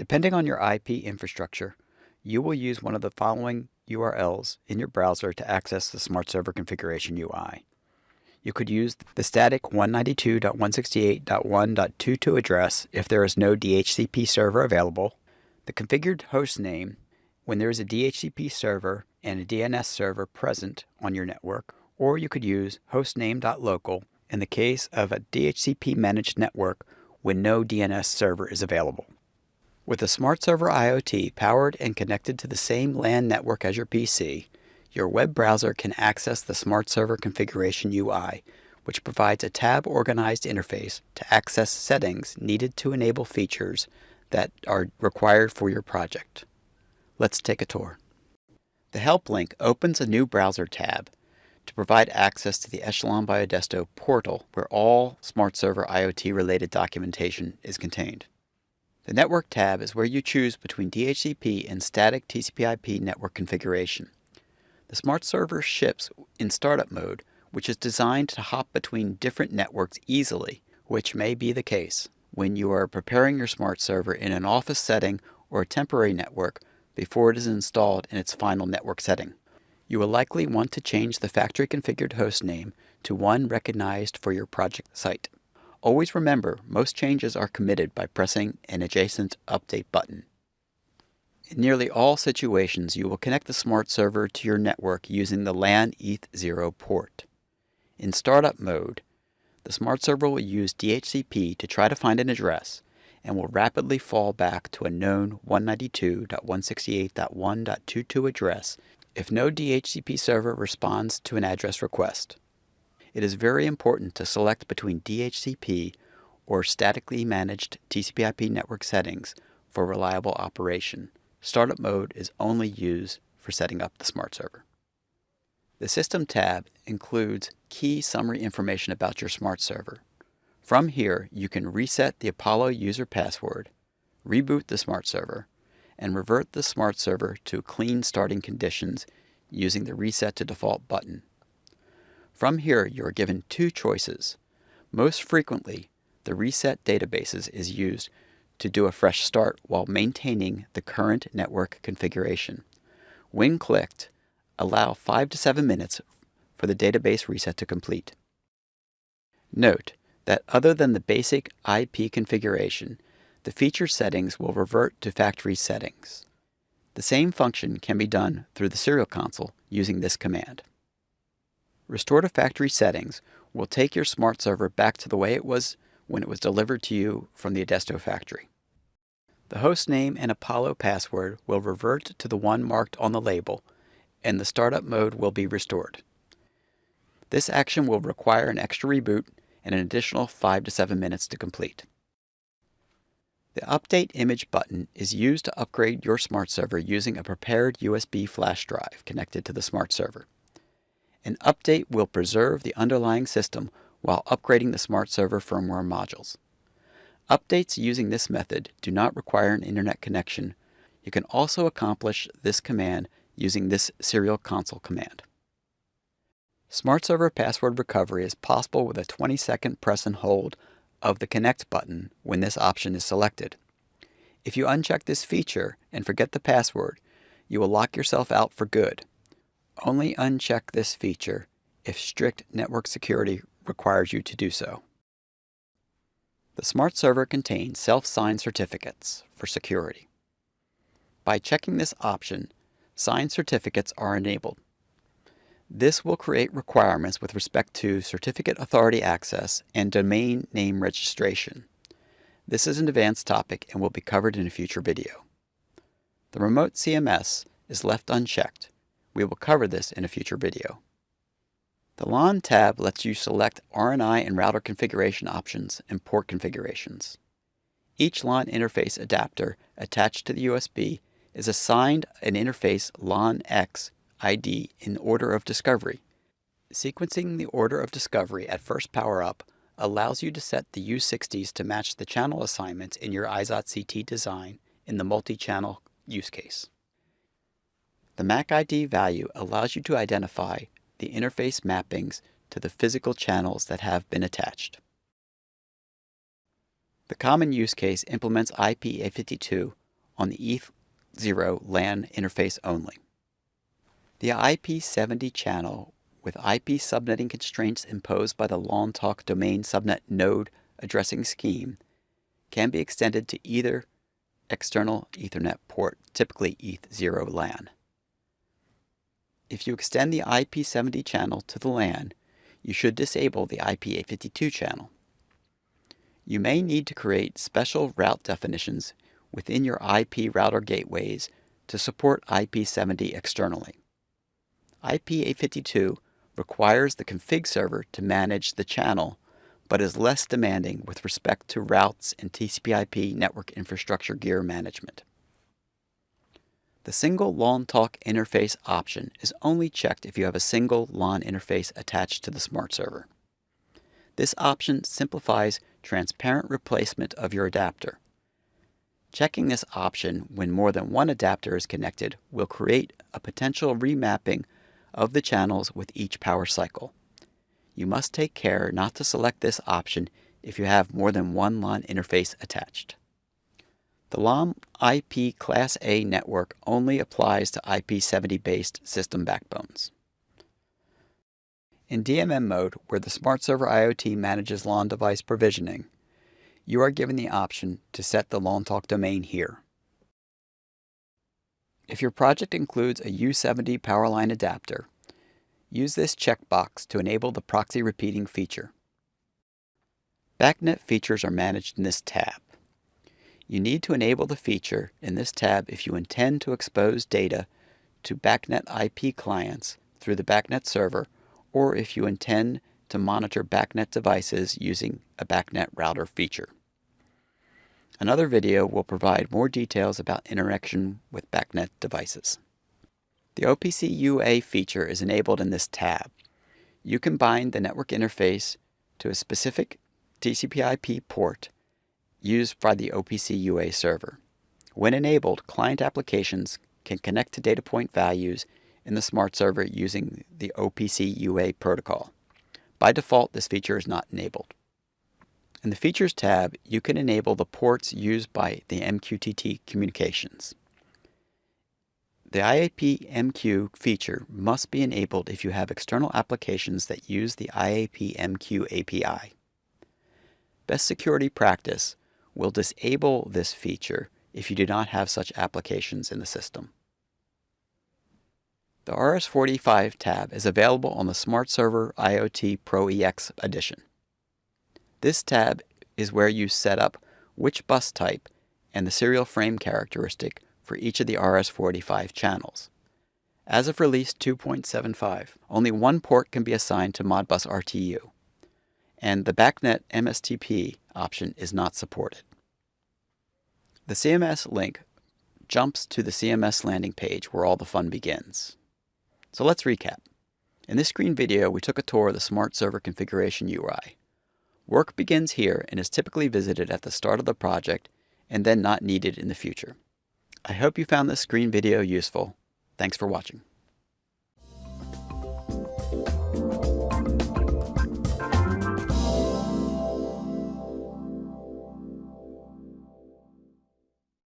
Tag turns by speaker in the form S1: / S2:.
S1: Depending on your IP infrastructure, you will use one of the following URLs in your browser to access the SmartServer Configuration UI. You could use the static 192.168.1.22 address if there is no DHCP server available, the configured host name when there is a DHCP server and a DNS server present on your network, or you could use hostname.local in the case of a DHCP managed network when no DNS server is available. With the SmartServer IoT powered and connected to the same LAN network as your PC, your web browser can access the SmartServer Configuration UI, which provides a tab-organized interface to access settings needed to enable features that are required for your project. Let's take a tour. The Help link opens a new browser tab to provide access to the Echelon Biodesto portal where all SmartServer IoT-related documentation is contained. The Network tab is where you choose between DHCP and static TCP/IP network configuration. The SmartServer ships in startup mode, which is designed to hop between different networks easily, which may be the case when you are preparing your SmartServer in an office setting or a temporary network before it is installed in its final network setting. You will likely want to change the factory configured host name to one recognized for your project site. Always remember, most changes are committed by pressing an adjacent update button. In nearly all situations, you will connect the SmartServer to your network using the LAN ETH0 port. In startup mode, the SmartServer will use DHCP to try to find an address and will rapidly fall back to a known 192.168.1.22 address if no DHCP server responds to an address request. It is very important to select between DHCP or statically managed TCP/IP network settings for reliable operation. Startup mode is only used for setting up the SmartServer. The System tab includes key summary information about your SmartServer. From here, you can reset the Apollo user password, reboot the SmartServer, and revert the SmartServer to clean starting conditions using the Reset to Default button. From here, you are given two choices. Most frequently, the Reset Databases is used to do a fresh start while maintaining the current network configuration. When clicked, allow 5 to 7 minutes for the database reset to complete. Note that other than the basic IP configuration, the feature settings will revert to factory settings. The same function can be done through the serial console using this command. Restore to factory settings will take your SmartServer back to the way it was when it was delivered to you from the Adesto factory. The host name and Apollo password will revert to the one marked on the label, and the startup mode will be restored. This action will require an extra reboot and an additional 5 to 7 minutes to complete. The Update Image button is used to upgrade your SmartServer using a prepared USB flash drive connected to the SmartServer. An update will preserve the underlying system while upgrading the SmartServer firmware modules. Updates using this method do not require an internet connection. You can also accomplish this command using this serial console command. SmartServer password recovery is possible with a 20-second press and hold of the Connect button when this option is selected. If you uncheck this feature and forget the password, you will lock yourself out for good. Only uncheck this feature if strict network security requires you to do so. The SmartServer contains self-signed certificates for security. By checking this option, signed certificates are enabled. This will create requirements with respect to certificate authority access and domain name registration. This is an advanced topic and will be covered in a future video. The remote CMS is left unchecked. We will cover this in a future video. The LAN tab lets you select RNI and router configuration options and port configurations. Each LAN interface adapter attached to the USB is assigned an interface LAN-X ID in order of discovery. Sequencing the order of discovery at first power up allows you to set the U60s to match the channel assignments in your IZOT-CT design in the multi-channel use case. The MAC ID value allows you to identify the interface mappings to the physical channels that have been attached. The common use case implements IP-A52 on the ETH0 LAN interface only. The IP70 channel with IP subnetting constraints imposed by the long talk domain subnet node addressing scheme can be extended to either external Ethernet port, typically ETH0 LAN. If you extend the IP70 channel to the LAN, you should disable the IP852 channel. You may need to create special route definitions within your IP router gateways to support IP70 externally. IP852 requires the config server to manage the channel, but is less demanding with respect to routes and TCP/IP network infrastructure gear management. The single LAN talk interface option is only checked if you have a single LAN interface attached to the SmartServer. This option simplifies transparent replacement of your adapter. Checking this option when more than one adapter is connected will create a potential remapping of the channels with each power cycle. You must take care not to select this option if you have more than one LAN interface attached. The LAN IP Class A network only applies to IP70-based system backbones. In DMM mode, where the SmartServer IoT manages LAN device provisioning, you are given the option to set the LAN talk domain here. If your project includes a U70 power line adapter, use this checkbox to enable the proxy repeating feature. BACnet features are managed in this tab. You need to enable the feature in this tab if you intend to expose data to BACnet IP clients through the BACnet server, or if you intend to monitor BACnet devices using a BACnet router feature. Another video will provide more details about interaction with BACnet devices. The OPC UA feature is enabled in this tab. You can bind the network interface to a specific TCP/IP port used by the OPC UA server. When enabled, client applications can connect to data point values in the SmartServer using the OPC UA protocol. By default, this feature is not enabled. In the Features tab, you can enable the ports used by the MQTT communications. The IAP-MQ feature must be enabled if you have external applications that use the IAP-MQ API. Best security practice will disable this feature if you do not have such applications in the system. The RS-45 tab is available on the SmartServer IoT Pro EX edition. This tab is where you set up which bus type and the serial frame characteristic for each of the RS-45 channels. As of release 2.75, only one port can be assigned to Modbus RTU, and the BACnet MSTP option is not supported. The CMS link jumps to the CMS landing page where all the fun begins. So let's recap. In this screen video, we took a tour of the SmartServe Configuration UI. Work begins here and is typically visited at the start of the project and then not needed in the future. I hope you found this screen video useful. Thanks for watching.